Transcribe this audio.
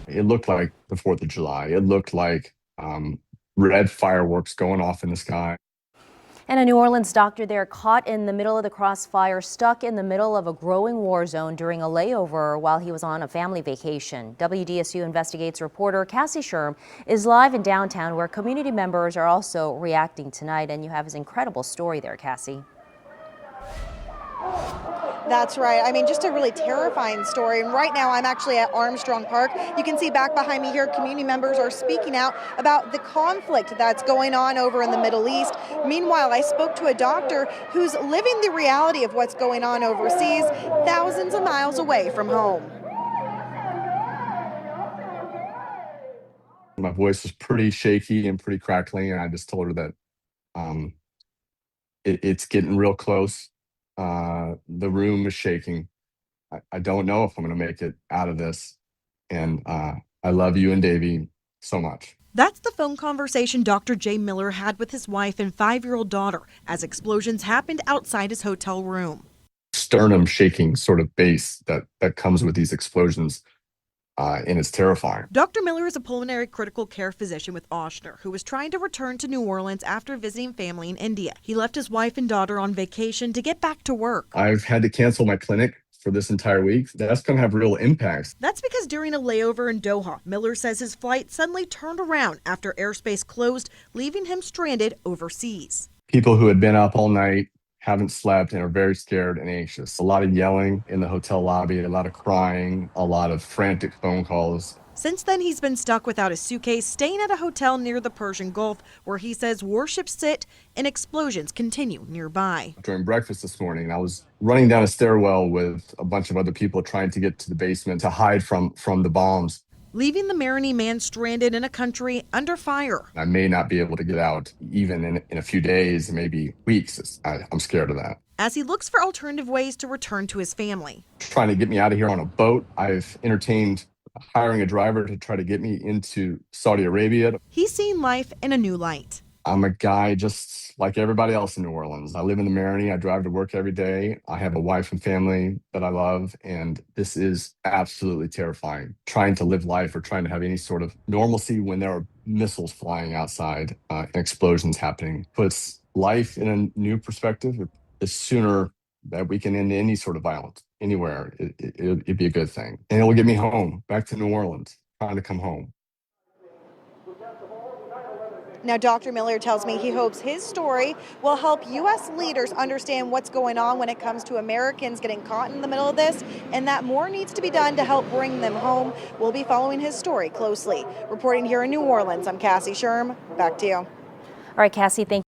It looked like the 4th of July. It looked like red fireworks going off in the sky. And a New Orleans doctor there caught in the middle of the crossfire, stuck in the middle of a growing war zone during a layover while he was on a family vacation. WDSU Investigates reporter Cassie Sherm is live in downtown where community members are also reacting tonight. And you have his incredible story there, Cassie. That's right. I mean, just a really terrifying story. And right now I'm actually at Armstrong Park. You can see back behind me here, community members are speaking out about the conflict that's going on over in the Middle East. Meanwhile, I spoke to a doctor who's living the reality of what's going on overseas, thousands of miles away from home. My voice was pretty shaky and pretty crackly, and I just told her that um, it's getting real close. The room is shaking. I don't know if I'm going to make it out of this. And I love you and Davey so much. That's the phone conversation Dr. Jay Miller had with his wife and 5-year-old daughter as explosions happened outside his hotel room. Sternum shaking sort of bass that comes with these explosions. And it's terrifying. Dr. Miller is a pulmonary critical care physician with Ochsner who was trying to return to New Orleans after visiting family in India. He left his wife and daughter on vacation to get back to work. I've had to cancel my clinic for this entire week. That's going to have real impacts. That's because during a layover in Doha, Miller says his flight suddenly turned around after airspace closed, leaving him stranded overseas. People who had been up all night haven't slept and are very scared and anxious. A lot of yelling in the hotel lobby, a lot of crying, a lot of frantic phone calls. Since then, he's been stuck without his suitcase, staying at a hotel near the Persian Gulf, where he says warships sit and explosions continue nearby. During breakfast this morning, I was running down a stairwell with a bunch of other people trying to get to the basement to hide from the bombs. Leaving the Marigny man stranded in a country under fire. I may not be able to get out even in a few days, maybe weeks. I'm scared of that. As he looks for alternative ways to return to his family. Trying to get me out of here on a boat. I've entertained hiring a driver to try to get me into Saudi Arabia. He's seen life in a new light. I'm a guy just like everybody else in New Orleans. I live in the Marigny. I drive to work every day. I have a wife and family that I love, and this is absolutely terrifying. Trying to live life or trying to have any sort of normalcy when there are missiles flying outside and explosions happening puts life in a new perspective. The sooner that we can end any sort of violence anywhere, it'd be a good thing. And it will get me home, back to New Orleans, trying to come home. Now, Dr. Miller tells me he hopes his story will help U.S. leaders understand what's going on when it comes to Americans getting caught in the middle of this, and that more needs to be done to help bring them home. We'll be following his story closely. Reporting here in New Orleans, I'm Cassie Sherm. Back to you. All right, Cassie, thank you.